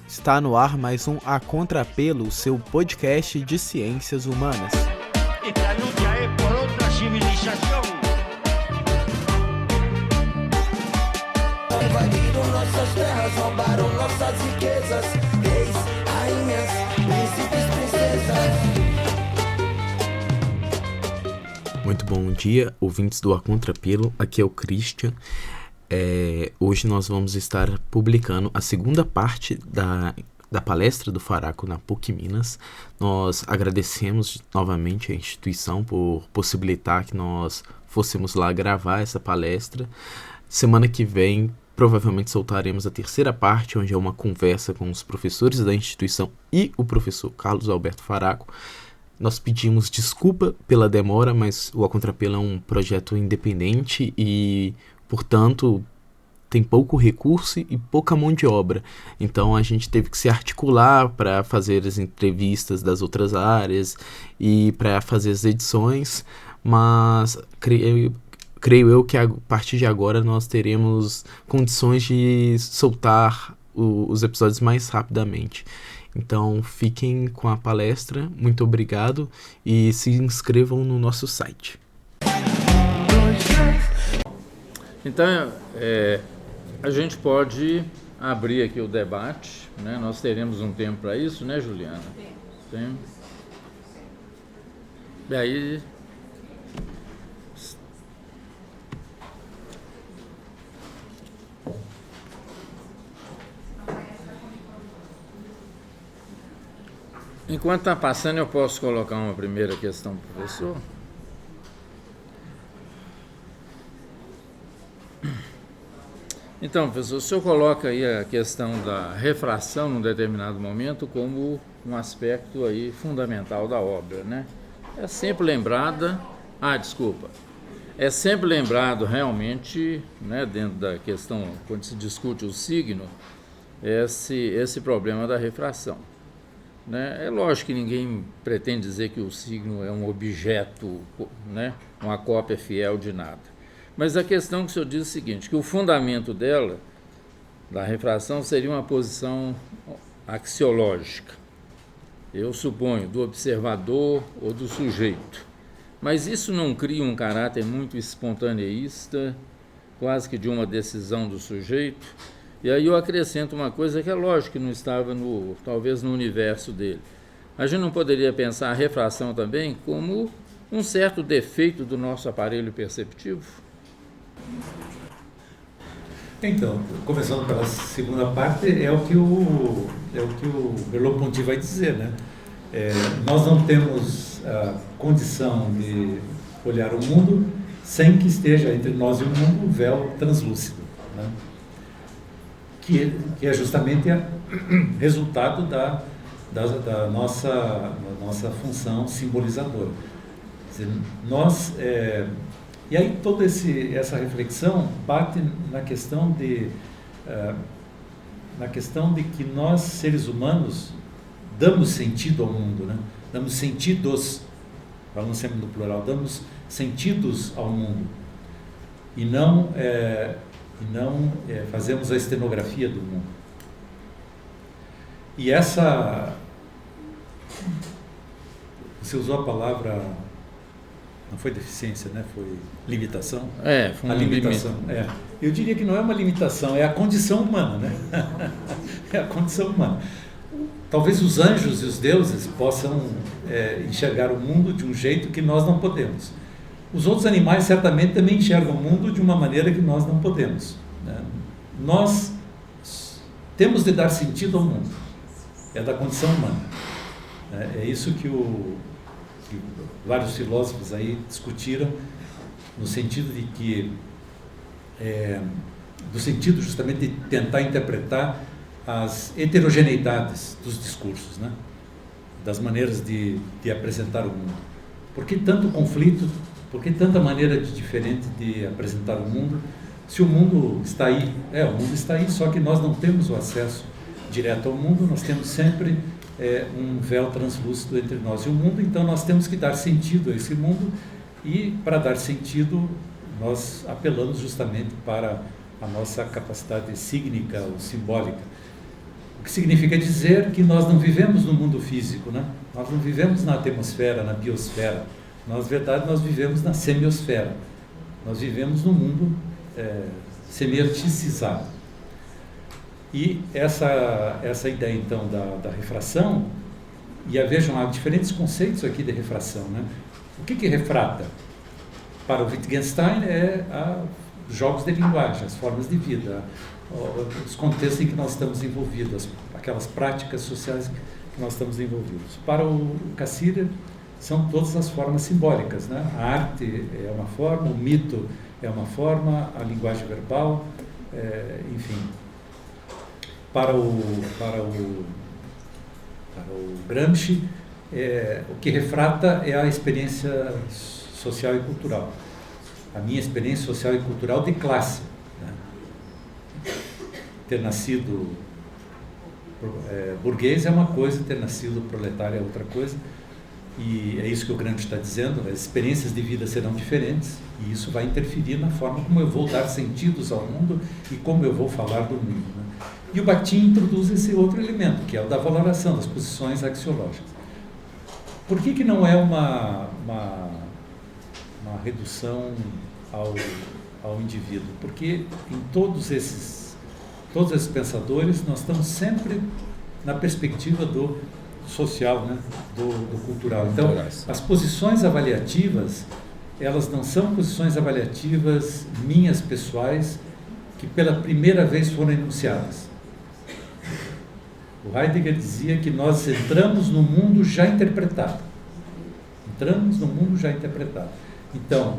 Está no ar mais um A Contrapelo, seu podcast de ciências humanas. Esta lucha es por otra civilización. Invadiram nossas terras, roubaram nossas riquezas. Reis, rainhas, príncipes, princesas. Muito bom dia, ouvintes do A Contrapelo. Aqui é o Christian. Hoje nós vamos estar publicando a segunda parte da palestra do Faraco na PUC Minas. Nós agradecemos novamente a instituição por possibilitar que nós fôssemos lá gravar essa palestra. Semana que vem, provavelmente soltaremos a terceira parte, onde é uma conversa com os professores da instituição e o professor Carlos Alberto Faraco. Nós pedimos desculpa pela demora, mas o A Contrapelo é um projeto independente e, portanto, tem pouco recurso e pouca mão de obra. Então a gente teve que se articular para fazer as entrevistas das outras áreas e para fazer as edições, mas creio eu que a partir de agora nós teremos condições de soltar os episódios mais rapidamente. Então fiquem com a palestra, muito obrigado e se inscrevam no nosso site. Então, a gente pode abrir aqui o debate, né? Nós teremos um tempo para isso, né, Juliana? Tem. E aí... Enquanto está passando, eu posso colocar uma primeira questão para o professor? Então, professor, o senhor coloca aí a questão da refração num determinado momento como um aspecto aí fundamental da obra, né? É sempre lembrado realmente, né, dentro da questão, quando se discute o signo, esse problema da refração. Né? É lógico que ninguém pretende dizer que o signo é um objeto, né, uma cópia fiel de nada. Mas a questão que o senhor diz é o seguinte, que o fundamento dela, da refração, seria uma posição axiológica, eu suponho, do observador ou do sujeito. Mas isso não cria um caráter muito espontaneísta, quase que de uma decisão do sujeito? E aí eu acrescento uma coisa que é lógico que não estava talvez no universo dele. A gente não poderia pensar a refração também como um certo defeito do nosso aparelho perceptivo? Então, começando pela segunda parte, é o que o Merleau-Ponty vai dizer, né? Nós não temos a condição de olhar o mundo sem que esteja entre nós e o mundo um véu translúcido, né? Que é justamente resultado da nossa função simbolizadora. Quer dizer, e aí toda essa reflexão bate na questão de que nós, seres humanos, damos sentido ao mundo, né? Damos sentidos, falando sempre no plural, damos sentidos ao mundo e não fazemos a estenografia do mundo. E você usou a palavra, não foi deficiência, né? Foi limitação? Foi a limitação. Eu diria que não é uma limitação, é a condição humana, né? É a condição humana. Talvez os anjos e os deuses possam enxergar o mundo de um jeito que nós não podemos. Os outros animais certamente também enxergam o mundo de uma maneira que nós não podemos, né? Nós temos de dar sentido ao mundo, é da condição humana. É isso que vários filósofos aí discutiram, no sentido de que, do sentido justamente de tentar interpretar as heterogeneidades dos discursos, né? Das maneiras de apresentar o mundo. Por que tanto conflito? Por que tanta maneira diferente de apresentar o mundo? Se o mundo está aí, o mundo está aí, só que nós não temos o acesso direto ao mundo, nós temos sempre um véu translúcido entre nós e o mundo, então nós temos que dar sentido a esse mundo e, para dar sentido, nós apelamos justamente para a nossa capacidade sígnica ou simbólica. que significa dizer que nós não vivemos no mundo físico, né? Nós não vivemos na atmosfera, na biosfera. Na verdade, nós vivemos na semiosfera. Nós vivemos no mundo semi-articizado. E essa ideia, então, da refração, e vejam, há diferentes conceitos aqui de refração, né? O que refrata? Para o Wittgenstein os jogos de linguagem, as formas de vida, os contextos em que nós estamos envolvidos, aquelas práticas sociais que nós estamos envolvidos. Para o Cassirer, são todas as formas simbólicas, né? A arte é uma forma, o mito é uma forma, a linguagem verbal, enfim. Para o Gramsci, o que refrata é a experiência social e cultural. A minha experiência social e cultural de classe. Né? Ter nascido burguês é uma coisa, ter nascido proletário é outra coisa. E é isso que o Gramsci está dizendo, as experiências de vida serão diferentes e isso vai interferir na forma como eu vou dar sentidos ao mundo e como eu vou falar do mundo. Né? E o Bakhtin introduz esse outro elemento, que é o da valoração das posições axiológicas. Por que não é uma redução ao indivíduo? Porque em todos esses pensadores nós estamos sempre na perspectiva do social, né? do cultural. Então, as posições avaliativas, elas não são posições avaliativas minhas, pessoais, que pela primeira vez foram enunciadas. O Heidegger dizia que nós entramos no mundo já interpretado. Entramos no mundo já interpretado. Então,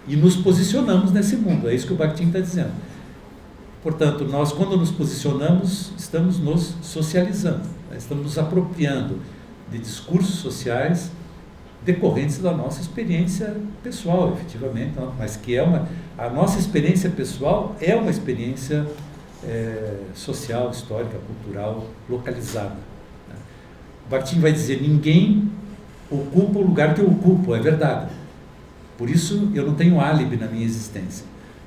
e nos posicionamos nesse mundo, é isso que o Bakhtin está dizendo. Portanto, nós, quando nos posicionamos, estamos nos socializando, né? Estamos nos apropriando de discursos sociais decorrentes da nossa experiência pessoal, efetivamente, mas que a nossa experiência pessoal é uma experiência social, histórica, cultural, localizada. Né? O Bakhtin vai dizer, ninguém ocupa o lugar que eu ocupo, é verdade. Por isso, eu não tenho álibi na minha existência.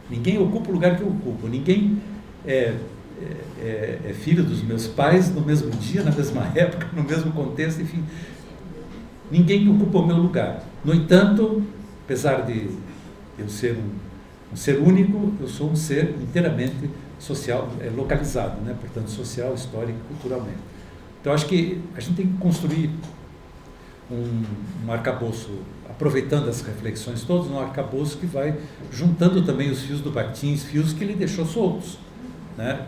Ninguém ocupa o lugar que eu ocupo. Ninguém é filho dos meus pais no mesmo dia, na mesma época, no mesmo contexto, enfim. Ninguém ocupa o meu lugar. No entanto, apesar de eu ser um ser único, eu sou um ser inteiramente social, localizado, né? Portanto, social, histórico e culturalmente. Então, acho que a gente tem que construir um arcabouço, aproveitando as reflexões todas, um arcabouço que vai juntando também os fios do Bakhtin, fios que ele deixou soltos. Né?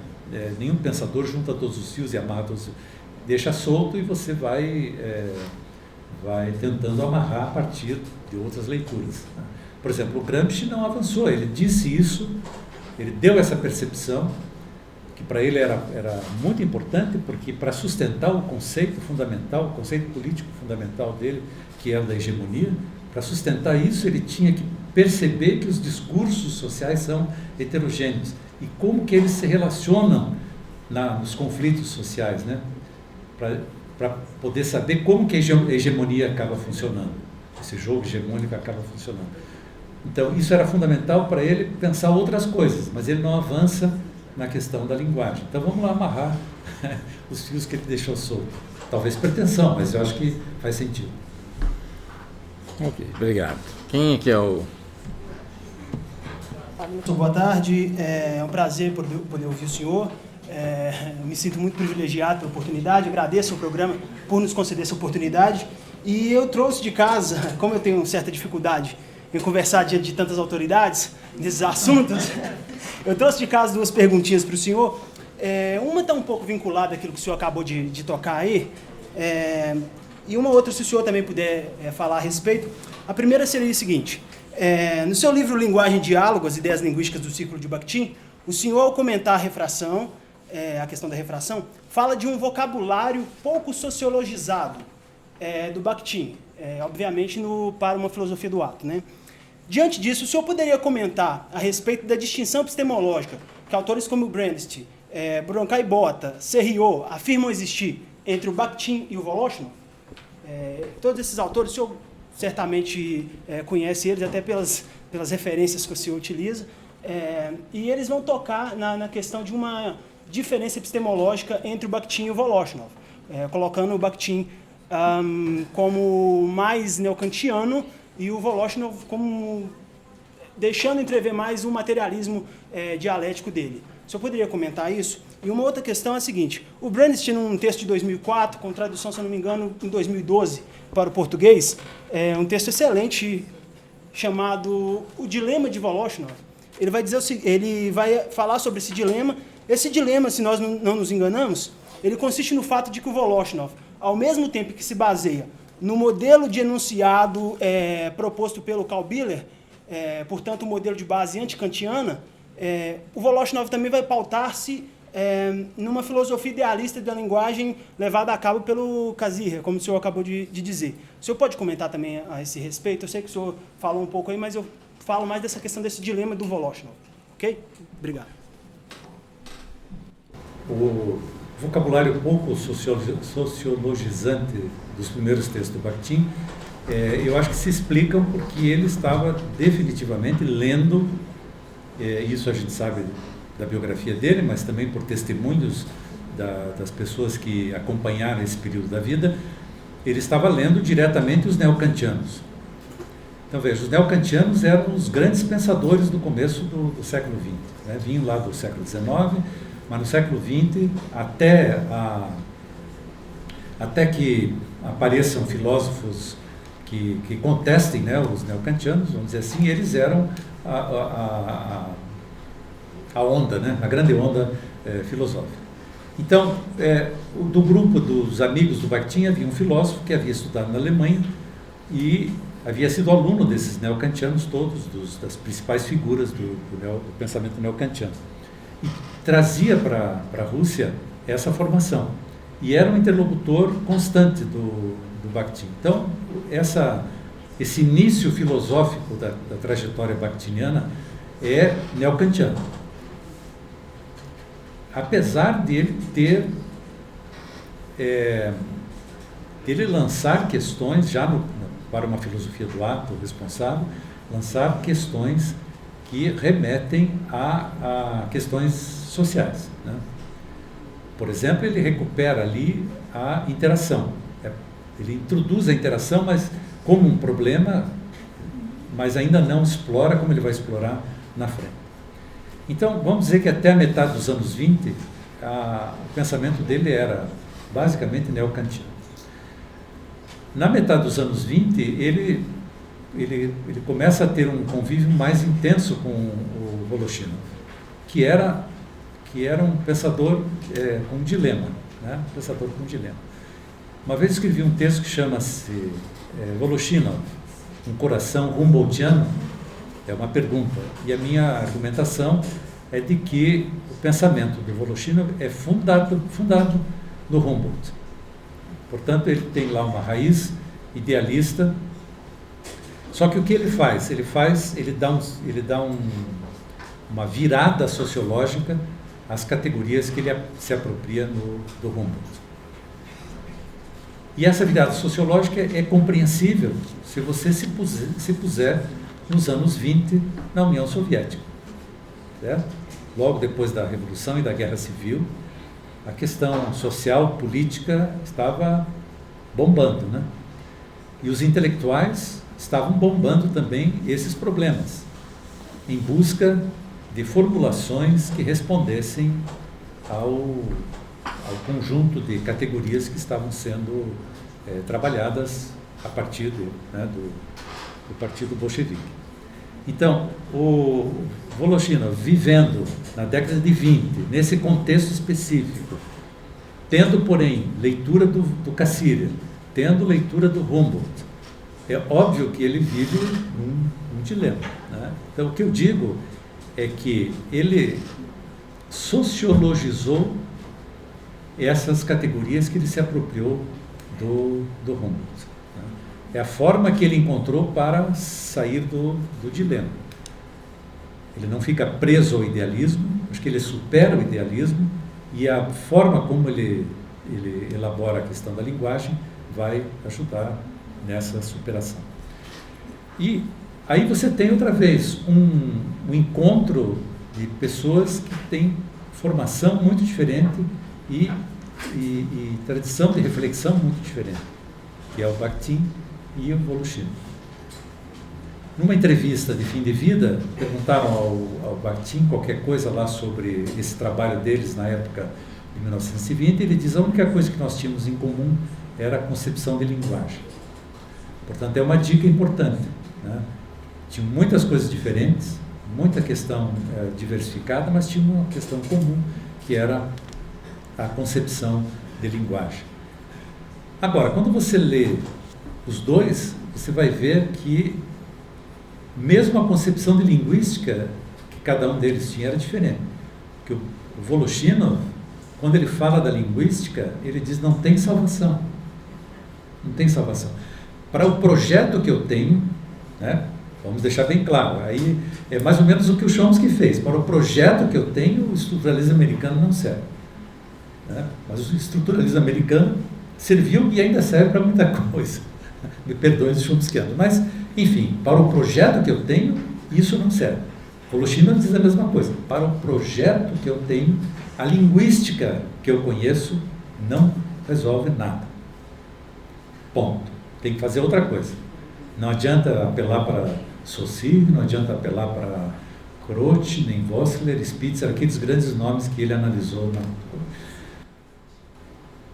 Nenhum pensador junta todos os fios e amarra-os, deixa solto e você vai tentando amarrar a partir de outras leituras. Né? Por exemplo, o Gramsci não avançou, ele disse isso, ele deu essa percepção, que para ele era muito importante, porque para sustentar o conceito fundamental, o conceito político fundamental dele, que era da hegemonia, para sustentar isso ele tinha que perceber que os discursos sociais são heterogêneos e como que eles se relacionam nos conflitos sociais, né? Para poder saber como que a hegemonia acaba funcionando, esse jogo hegemônico acaba funcionando. Então, isso era fundamental para ele pensar outras coisas, mas ele não avança na questão da linguagem. Então, vamos lá amarrar os fios que ele deixou solto. Talvez pretensão, mas eu acho que faz sentido. Ok, obrigado. Quem é que é o... Boa tarde, é um prazer poder ouvir o senhor. Eu me sinto muito privilegiado pela oportunidade, agradeço ao programa por nos conceder essa oportunidade. E eu trouxe de casa, como eu tenho certa dificuldade em conversar diante de tantas autoridades nesses assuntos, eu trouxe de casa 2 perguntinhas para o senhor. Uma está um pouco vinculada àquilo que o senhor acabou de tocar aí, e uma outra, se o senhor também puder falar a respeito. A primeira seria o seguinte: no seu livro Linguagem e Diálogo, as ideias linguísticas do ciclo de Bakhtin, o senhor, ao comentar a refração, a questão da refração, fala de um vocabulário pouco sociologizado do Bakhtin, obviamente para uma filosofia do ato, né? Diante disso, o senhor poderia comentar a respeito da distinção epistemológica que autores como Brandst, Broca e Botta, Serriot afirmam existir entre o Bakhtin e o Voloshinov? Todos esses autores, o senhor certamente conhece eles, até pelas referências que o senhor utiliza, e eles vão tocar na questão de uma diferença epistemológica entre o Bakhtin e o Voloshinov, colocando o Bakhtin como mais neocantiano e o Voloshinov como deixando entrever mais o materialismo dialético dele. O senhor poderia comentar isso? E uma outra questão é a seguinte: o Brandst, num texto de 2004, com tradução, se eu não me engano, em 2012 para o português, um texto excelente chamado O Dilema de Voloshinov. Ele vai falar sobre esse dilema. Esse dilema, se nós não nos enganamos, ele consiste no fato de que o Voloshinov, ao mesmo tempo que se baseia no modelo de enunciado proposto pelo Karl Biller, portanto, o modelo de base anticantiana, o Voloshinov também vai pautar-se numa filosofia idealista da linguagem levada a cabo pelo Kazir, como o senhor acabou de dizer. O senhor pode comentar também a esse respeito? Eu sei que o senhor falou um pouco aí, mas eu falo mais dessa questão desse dilema do Voloshinov. Ok? Obrigado. O vocabulário pouco sociologizante dos primeiros textos do Bakhtin, eu acho que se explicam porque ele estava definitivamente lendo, isso a gente sabe da biografia dele, mas também por testemunhos das pessoas que acompanharam esse período da vida, ele estava lendo diretamente os neocantianos. Então veja, os neocantianos eram os grandes pensadores do começo do século XX, né? Vinham lá do século XIX, mas no século XX, até que apareçam filósofos que contestem, né, os neocantianos, vamos dizer assim, eles eram a onda, né, a grande onda filosófica. Então, do grupo dos amigos do Bakhtin havia um filósofo que havia estudado na Alemanha e havia sido aluno desses neocantianos todos, das principais figuras do pensamento neocantiano. E trazia para a Rússia essa formação. E era um interlocutor constante do Bakhtin. Então, esse início filosófico da trajetória bakhtiniana é neocantiano. Apesar de ele ele lançar questões, já para uma filosofia do ato responsável, lançar questões que remetem a questões sociais, né? Por exemplo, ele recupera ali a interação. Ele introduz a interação, mas como um problema, mas ainda não explora como ele vai explorar na frente. Então, vamos dizer que até a metade dos anos 20, o pensamento dele era basicamente neocantiano. Na metade dos anos 20, ele começa a ter um convívio mais intenso com o Voloshinov, que era um pensador com um dilema, né? Um pensador com um dilema. Uma vez escrevi um texto que chama-se Voloshinov, um coração Humboldtiano, é uma pergunta, e a minha argumentação é de que o pensamento do Voloshinov é fundado no Humboldt. Portanto, ele tem lá uma raiz idealista. Só que o que ele faz? Ele dá uma virada sociológica às categorias que ele se apropria do Humboldt. E essa virada sociológica é compreensível se você se puser nos anos 20 na União Soviética. Certo? Logo depois da Revolução e da Guerra Civil, a questão social, política estava bombando, né? E os intelectuais estavam bombando também esses problemas, em busca de formulações que respondessem ao conjunto de categorias que estavam sendo trabalhadas a partir do Partido Bolchevique. Então, o Voloshinov, vivendo na década de 20, nesse contexto específico, tendo, porém, leitura do Cassirer, tendo leitura do Humboldt, é óbvio que ele vive um dilema, né? Então, o que eu digo é que ele sociologizou essas categorias que ele se apropriou do Humboldt, né? É a forma que ele encontrou para sair do dilema. Ele não fica preso ao idealismo, acho que ele supera o idealismo, e a forma como ele elabora a questão da linguagem vai ajudar nessa superação. E aí você tem outra vez um encontro de pessoas que têm formação muito diferente e tradição de reflexão muito diferente, que é o Bakhtin e o Voloshine. Numa entrevista de fim de vida, perguntaram ao Bakhtin qualquer coisa lá sobre esse trabalho deles na época de 1920, ele diz: a única coisa que nós tínhamos em comum era a concepção de linguagem. Portanto, é uma dica importante, né? Tinham muitas coisas diferentes, muita questão diversificada, mas tinha uma questão comum, que era a concepção de linguagem. Agora, quando você lê os dois, você vai ver que mesmo a concepção de linguística que cada um deles tinha era diferente. Que o Voloshine, quando ele fala da linguística, ele diz: não tem salvação. Não tem salvação. Para o projeto que eu tenho, né, vamos deixar bem claro, aí é mais ou menos o que o Chomsky fez. Para o projeto que eu tenho, o estruturalismo americano não serve. Né? Mas o estruturalismo americano serviu e ainda serve para muita coisa. Me perdoem os chomskianos. Mas, enfim, para o projeto que eu tenho, isso não serve. Voloshine diz a mesma coisa. Para o projeto que eu tenho, a linguística que eu conheço não resolve nada. Ponto. Tem que fazer outra coisa. Não adianta apelar para Saussure, não adianta apelar para Croce, nem Vossler, Spitzer, aqueles grandes nomes que ele analisou.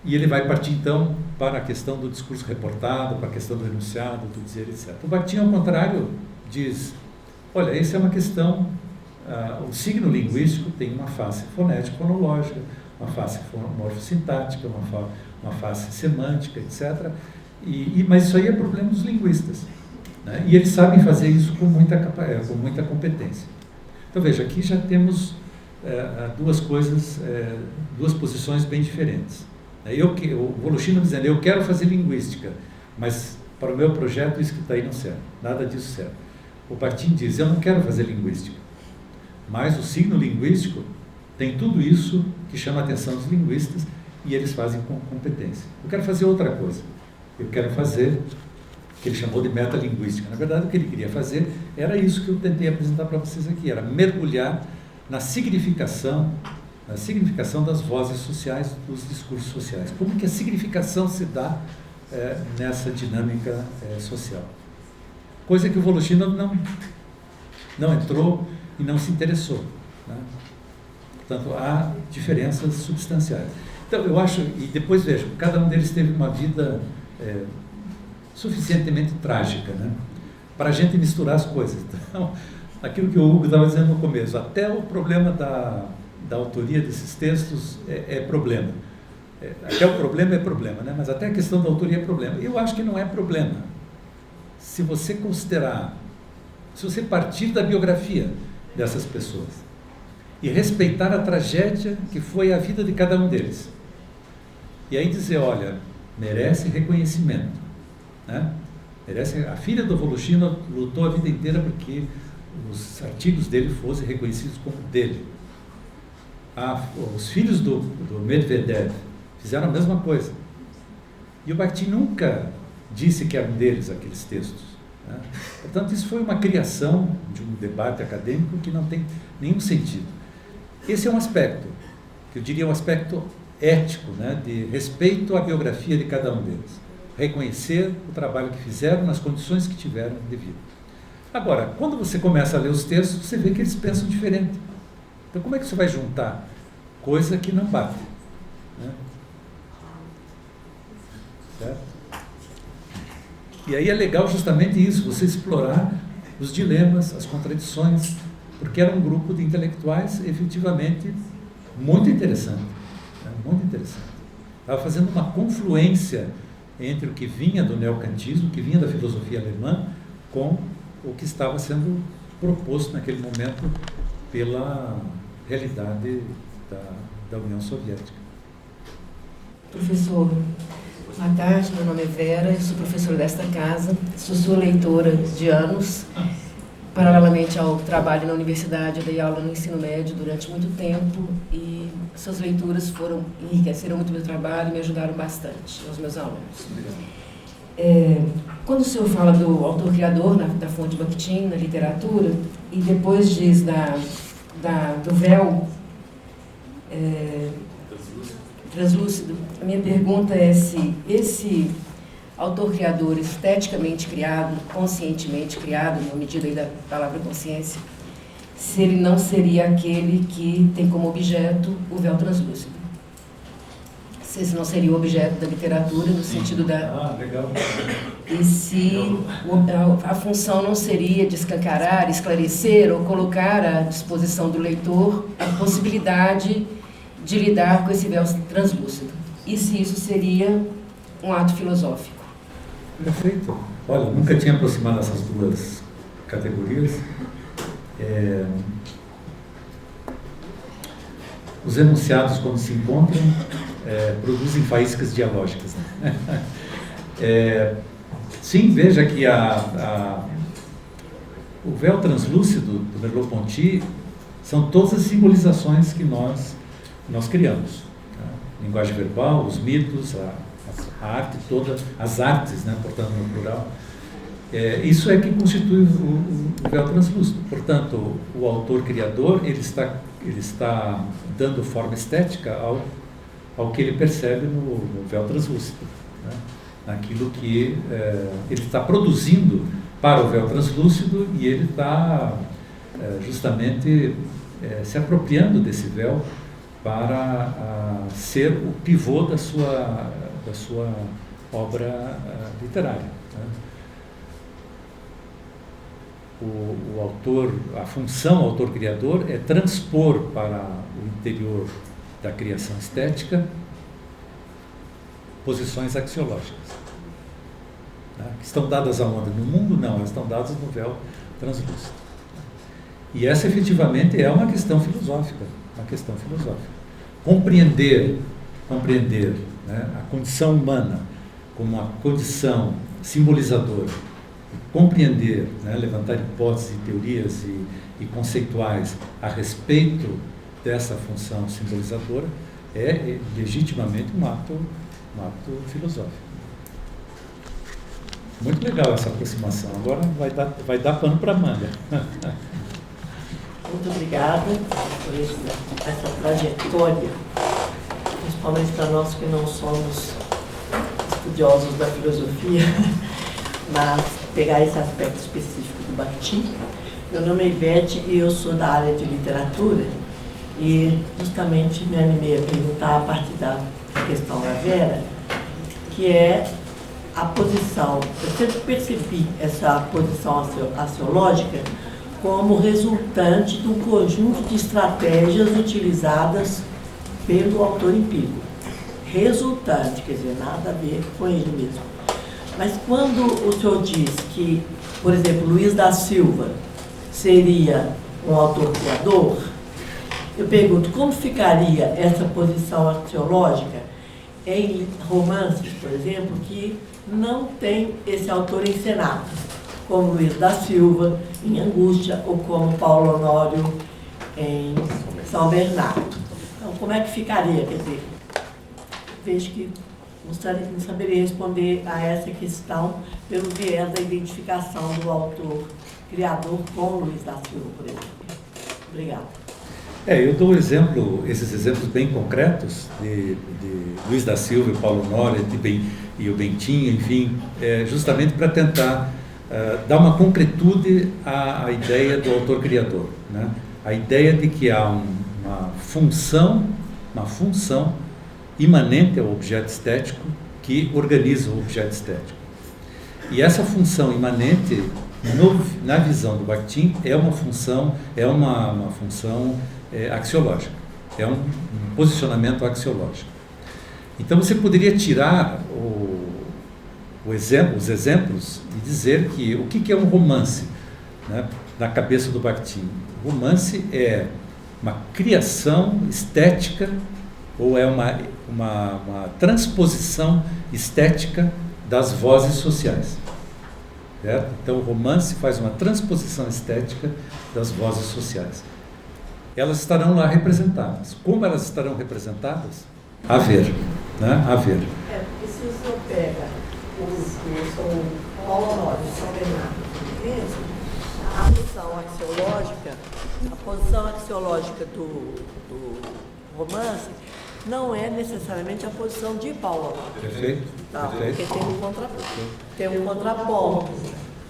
E ele vai partir, então, para a questão do discurso reportado, para a questão do enunciado, do dizer, etc. O Bakhtin, ao contrário, diz: olha, essa é uma questão, o signo linguístico tem uma face fonético-fonológica, uma face morfossintática, uma face semântica, etc. Mas isso aí é problema dos linguistas, né? E eles sabem fazer isso com muita competência. Então, veja, aqui já temos duas coisas, duas posições bem diferentes. O Voloshine dizendo: eu quero fazer linguística, mas para o meu projeto isso que está aí não serve, nada disso serve. O Bakhtin diz: eu não quero fazer linguística, mas o signo linguístico tem tudo isso que chama a atenção dos linguistas e eles fazem com competência. Eu quero fazer outra coisa, eu quero fazer o que ele chamou de metalinguística. Na verdade, o que ele queria fazer era isso que eu tentei apresentar para vocês aqui, era mergulhar na significação das vozes sociais, dos discursos sociais. Como que a significação se dá nessa dinâmica social. Coisa que o Voloshine não entrou e não se interessou, né? Portanto, há diferenças substanciais. Então, eu acho, e depois vejo, cada um deles teve uma vida suficientemente trágica, né, para a gente misturar as coisas. Então, aquilo que o Hugo estava dizendo no começo, até o problema da autoria desses textos é problema. Até o problema é problema, né? Mas até a questão da autoria é problema. Eu acho que não é problema. Se você considerar, se você partir da biografia dessas pessoas e respeitar a tragédia que foi a vida de cada um deles, e aí dizer: olha, merece reconhecimento, né? Merece. A filha do Voloshine lutou a vida inteira porque os artigos dele fossem reconhecidos como dele. Os filhos do Medvedev fizeram a mesma coisa. E o Bakhtin nunca disse que eram deles aqueles textos, né? Portanto, isso foi uma criação de um debate acadêmico que não tem nenhum sentido. Esse é um aspecto, que eu diria um aspecto ético, né, de respeito à biografia de cada um deles. Reconhecer o trabalho que fizeram nas condições que tiveram de vida. Agora, quando você começa a ler os textos, você vê que eles pensam diferente. Então, como é que você vai juntar coisa que não bate, né? Certo? E aí é legal justamente isso, você explorar os dilemas, as contradições, porque era um grupo de intelectuais efetivamente muito interessante, né? Muito interessante. Estava fazendo uma confluência entre o que vinha do neocantismo, o que vinha da filosofia alemã, com o que estava sendo proposto naquele momento pela realidade da União Soviética. Professor, boa tarde, meu nome é Vera, sou professora desta casa, sou sua leitora de anos. Paralelamente ao trabalho na universidade, eu dei aula no ensino médio durante muito tempo e suas leituras enriqueceram muito meu trabalho e me ajudaram bastante, aos meus alunos. Quando o senhor fala do autor-criador da fonte Bakhtin, na literatura, e depois diz do véu, translúcido. A minha pergunta é se esse autor-criador esteticamente criado, conscientemente criado, na medida aí da palavra consciência, se ele não seria aquele que tem como objeto o véu translúcido. Se esse não seria o objeto da literatura, no sentido da... legal. E se a função não seria de escancarar, esclarecer ou colocar à disposição do leitor a possibilidade de lidar com esse véu translúcido. E se isso seria um ato filosófico. Perfeito. Olha, nunca tinha aproximado essas duas categorias. Os enunciados, quando se encontram, produzem faíscas dialógicas. Né? Sim, veja que o véu translúcido do Merleau-Ponty são todas as simbolizações que nós criamos. Tá? Linguagem verbal, os mitos, a arte toda, as artes, né? Portanto, no plural. Isso é que constitui o véu translúcido. Portanto, o autor-criador ele está dando forma estética ao que ele percebe no véu translúcido, né? Naquilo que ele está produzindo para o véu translúcido, e ele está justamente se apropriando desse véu para ser o pivô da sua obra literária. Né? O autor, a função autor-criador é transpor para o interior da criação estética posições axiológicas, né? Que estão dadas aonde? No mundo? Não, elas estão dadas no véu translúcido. E essa efetivamente é uma questão filosófica, Compreender, né, a condição humana como uma condição simbolizadora, compreender, né, levantar hipóteses e teorias e conceituais a respeito dessa função simbolizadora é legitimamente um ato filosófico. Muito legal essa aproximação. Agora vai dar pano para manga. Muito obrigada por essa trajetória, principalmente para nós que não somos estudiosos da filosofia, mas pegar esse aspecto específico do Bakhtin. Meu nome é Ivete e eu sou da área de literatura, e justamente me animei a perguntar a partir da questão da Vera, que é a posição. Eu sempre percebi essa posição axiológica como resultante de um conjunto de estratégias utilizadas pelo autor empírico. Resultante, quer dizer, nada a ver com ele mesmo. Mas quando o senhor diz que, por exemplo, Luiz da Silva seria um autor-criador, eu pergunto, como ficaria essa posição axiológica em romances, por exemplo, que não tem esse autor encenado, como Luiz da Silva, em Angústia, ou como Paulo Honório, em São Bernardo. Então, como é que ficaria? Quer dizer, vejo que não saberia responder a essa questão pelo viés da identificação do autor criador com Luiz da Silva, por exemplo. Obrigada. Eu dou esses exemplos bem concretos de Luiz da Silva e Paulo Honório e o Bentinho, enfim, justamente para tentar dar uma concretude à ideia do autor-criador, né? A ideia de que há uma função imanente ao objeto estético que organiza o objeto estético. E essa função imanente, na visão do Bakhtin, é uma função axiológica, é um posicionamento axiológico. Então você poderia tirar os exemplos e dizer que o que é um romance, né, na cabeça do Bakhtin. O romance é uma criação estética ou é uma transposição estética das vozes sociais. Certo? Então o romance faz uma transposição estética das vozes sociais. Elas estarão lá representadas. Como elas estarão representadas? A ver. Né? A ver. Porque se o senhor pega o Paulo Honório de São Bernardo, a posição axiológica do romance, não é necessariamente a posição de Paulo Olavo. Perfeito. Tá, Perfeito. porque tem um contraponto.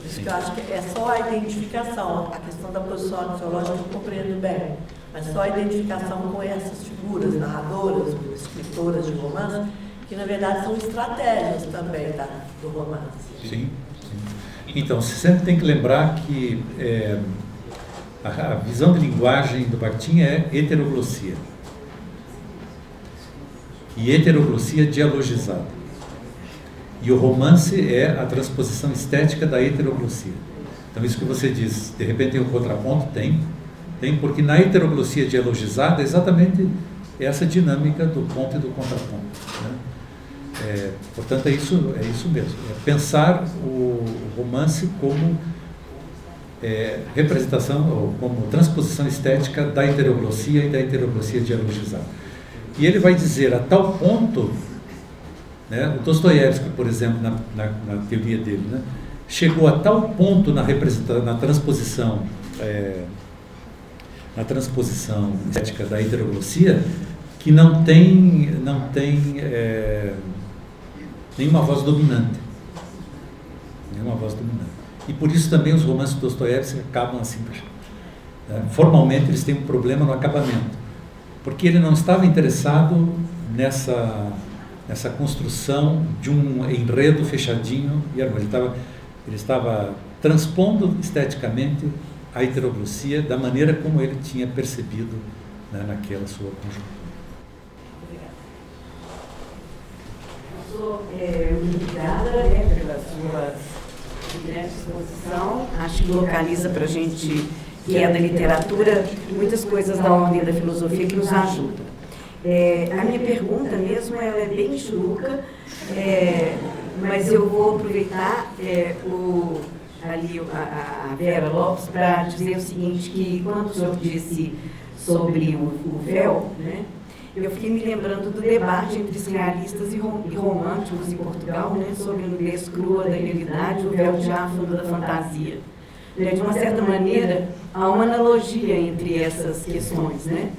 Isso que eu acho que é só a identificação, a questão da posição axiológica eu compreendo bem, mas só a identificação com essas figuras narradoras, escritoras de romance, que na verdade são estratégias também do romance. Sim, sim. Então, você sempre tem que lembrar que a visão de linguagem do Bakhtin é heteroglossia. E heteroglossia dialogizada. E o romance é a transposição estética da heteroglossia. Então, isso que você diz, de repente tem um contraponto? Tem, porque na heteroglossia dialogizada é exatamente essa dinâmica do ponto e do contraponto, né? Portanto, é isso mesmo. É pensar o romance como representação, ou como transposição estética da heteroglossia e da heteroglossia dialogizada. E ele vai dizer a tal ponto, né, o Dostoiévski, por exemplo, na teoria dele, né, chegou a tal ponto na transposição estética da heteroglossia que não tem nenhuma voz dominante. E por isso também os romances do Dostoiévski acabam assim. Formalmente eles têm um problema no acabamento, porque ele não estava interessado nessa construção de um enredo fechadinho e harmônico. Ele estava transpondo esteticamente a heteroglossia da maneira como ele tinha percebido, né, naquela sua conjuntura. Obrigada, pela sua exposição. Acho que localiza para a gente, que é da literatura, muitas coisas da ordem da filosofia que nos ajudam. A minha pergunta mesmo, ela é bem churuca, mas eu vou aproveitar a Vera Lopes para dizer o seguinte, que quando o senhor disse sobre o véu, né, eu fiquei me lembrando do debate entre os realistas e românticos em Portugal, né, sobre a nudez crua da realidade, o véu diáfano da fantasia. De uma certa maneira, há uma analogia entre essas questões, né?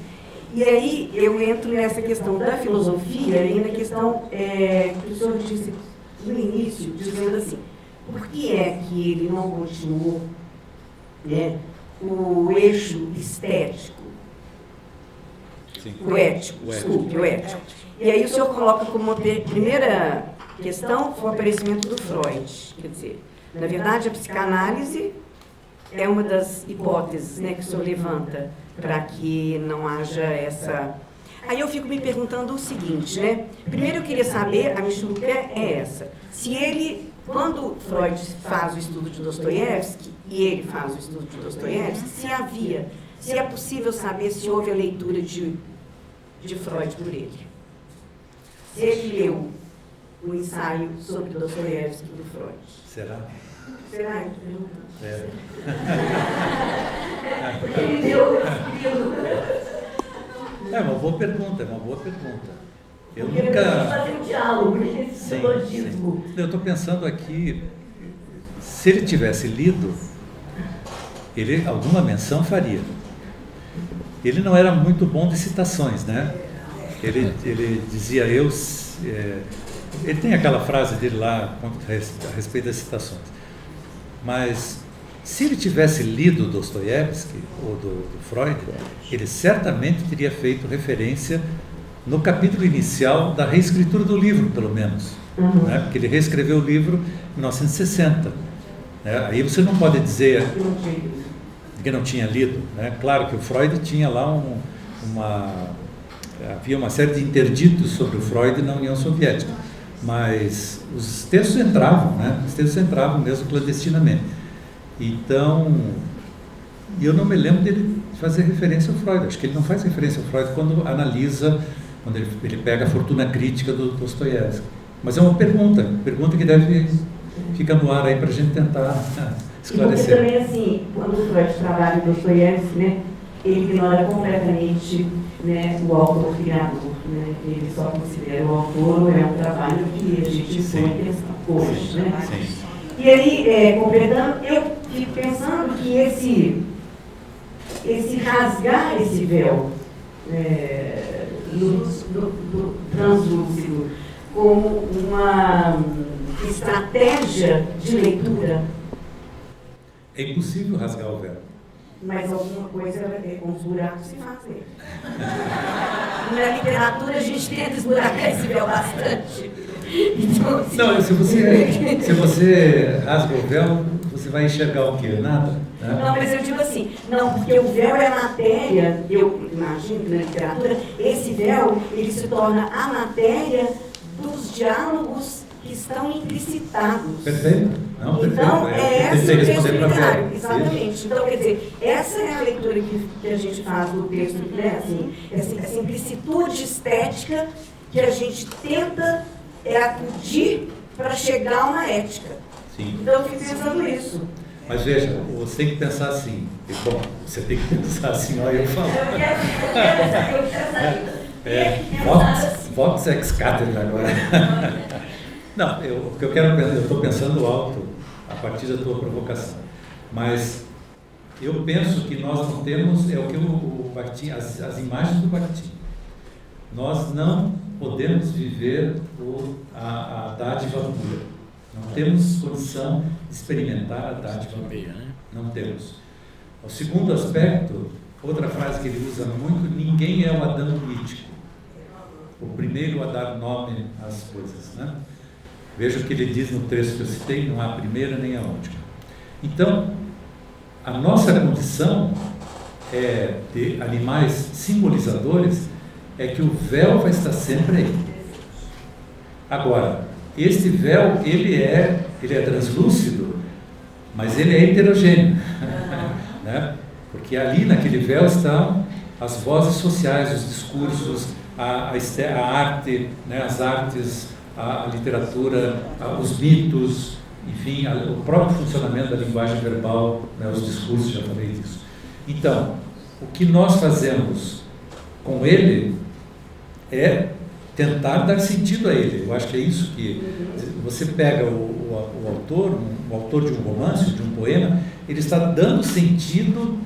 E aí eu entro nessa questão da filosofia e na questão que o senhor disse no início, dizendo assim, por que é que ele não continuou, né, o eixo estético? O ético. E aí o senhor coloca como uma primeira questão foi o aparecimento do Freud. Quer dizer, na verdade, a psicanálise é uma das hipóteses, né, que o senhor levanta para que não haja essa... Aí eu fico me perguntando o seguinte, né? Primeiro eu queria saber, a michuruca é essa, se ele, quando Freud faz o estudo de Dostoiévski, e ele faz o estudo de Dostoiévski, se é possível saber se houve a leitura de Freud por ele. Se ele leu o ensaio sobre Dostoiévski do Freud. Será? Será? Ele deu É uma boa pergunta. Eu nunca... nunca... fazer um diálogo, esse silogismo. Eu estou pensando aqui, se ele tivesse lido, ele alguma menção faria. Ele não era muito bom de citações, né? Ele dizia, ele tem aquela frase dele lá a respeito das citações. Mas se ele tivesse lido Dostoiévski ou do Freud, ele certamente teria feito referência no capítulo inicial da reescritura do livro, pelo menos. Né? Porque ele reescreveu o livro em 1960. Né? Aí você não pode dizer que não tinha lido. Né? Claro que o Freud tinha lá havia uma série de interditos sobre o Freud na União Soviética. Mas os textos entravam, né? Os textos entravam mesmo clandestinamente. Então, eu não me lembro dele fazer referência ao Freud. Acho que ele não faz referência ao Freud quando analisa, quando ele pega a fortuna crítica do Dostoiévski. Mas é uma pergunta que deve ficar no ar aí para a gente tentar esclarecer. E porque também, assim, quando o Freud trabalha em Dostoiévski, né, ele ignora completamente, né, o autor criador. Né? Ele só considera o autor, é um trabalho que a gente põe em questão hoje. Né? Sim. E aí, completando, eu fico pensando que esse rasgar esse véu do translúcido como uma estratégia de leitura? É impossível rasgar o véu. Mas alguma coisa com os buracos se fazem. Na literatura a gente tenta esburacar esse véu bastante. Então, assim, não, se você rasga o véu, você vai enxergar o quê? Nada? Né? Não, mas eu digo assim, não, porque o véu é a matéria, eu imagino que na literatura, esse véu, ele se torna a matéria dos diálogos que estão implicitados. Perfeito. Não, perfeito. Então, é esse o texto literário, isso. exatamente. Então, quer dizer, essa é a leitura que a gente faz do texto, né? Assim, essa implicitude estética que a gente tenta acudir para chegar a uma ética. Sim. Então, eu fico pensando isso. Mas veja, você tem que pensar assim. Bom, você tem que pensar assim, olha eu falo. Vox ex cátedra agora. Não, o que eu quero pensar, eu estou pensando alto a partir da tua provocação. Mas eu penso que nós não temos, é o que o Bakhtin, as imagens do Bakhtin. Nós não podemos viver a dádiva pura. Não temos condição de experimentar a dádiva pura. Não temos. O segundo aspecto, outra frase que ele usa muito, ninguém é o Adão mítico. O primeiro a dar nome às coisas, né? Veja o que ele diz no texto que eu citei, não há a primeira nem a última. Então, a nossa condição de animais simbolizadores é que o véu vai estar sempre aí. Agora, este véu, ele é translúcido, mas ele é heterogêneo. Né? Porque ali naquele véu estão as vozes sociais, os discursos, a arte, né? As artes, a literatura, os mitos, enfim, o próprio funcionamento da linguagem verbal, né? Os discursos, já falei disso. Então, o que nós fazemos com ele é tentar dar sentido a ele. Eu acho que é isso que você pega o autor de um romance, de um poema, ele está dando sentido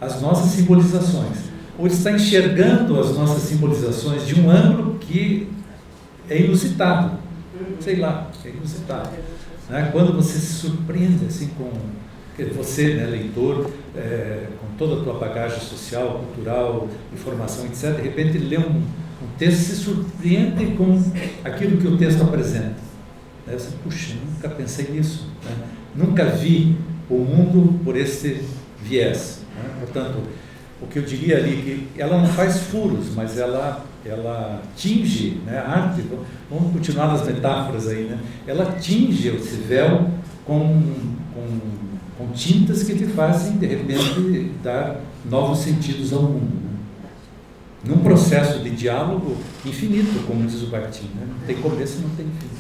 às nossas simbolizações. Ou ele está enxergando as nossas simbolizações de um ângulo que é inusitado. Sei lá, é inusitado. Né? Quando você se surpreende assim com você, né, leitor, com toda a tua bagagem social, cultural, informação, etc., de repente lê um texto, se surpreende com aquilo que o texto apresenta. Né? Você, puxa, nunca pensei nisso. Né? Nunca vi o mundo por esse viés. Né? Portanto, o que eu diria ali, que ela não faz furos, mas ela tinge, né, a arte, vamos continuar nas metáforas aí, né? Ela tinge esse véu com tintas que te fazem, de repente, dar novos sentidos ao mundo. Né? Num processo de diálogo infinito, como diz o Bakhtin, né? Não tem começo e não tem fim.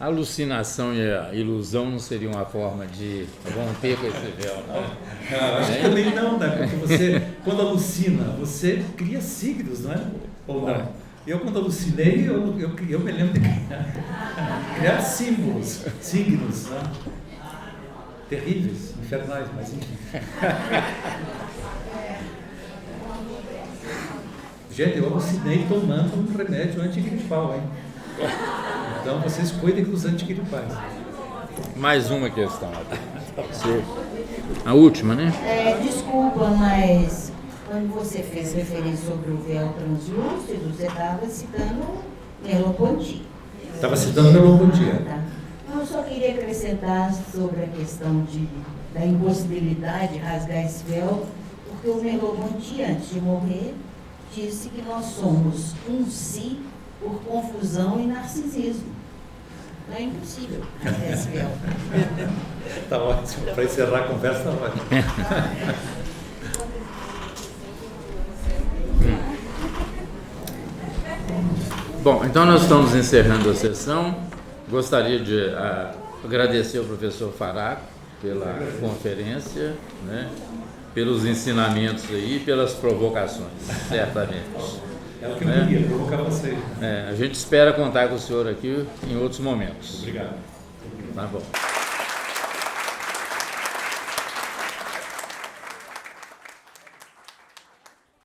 A alucinação e a ilusão não seria uma forma de romper com esse véu, não? Acho que também não, né? Porque você, quando alucina, você cria signos, não é? Ou não? Eu, quando alucinei, eu me lembro de criar símbolos, signos, né? Terríveis, infernais, mas enfim. Gente, eu alucinei tomando um remédio antigripal, hein? Então vocês cuidem dos antigripais. Mais uma questão. A última, né? Desculpa, mas quando você fez referência sobre o véu translúcido, você estava citando Merleau-Ponty. Estava citando Merleau-Ponty. Tá. Eu só queria acrescentar sobre a questão da impossibilidade de rasgar esse véu, porque o Merleau-Ponty, antes de morrer, disse que nós somos um si por confusão e narcisismo. Não é impossível rasgar esse véu. Está ótimo. Para encerrar a conversa, está ótimo. Bom, então nós estamos encerrando a sessão. Gostaria de agradecer ao professor Faraco pela conferência, né, pelos ensinamentos aí, pelas provocações, certamente. É o que eu queria, provocar vocês. A gente espera contar com o senhor aqui em outros momentos. Obrigado. Tá bom.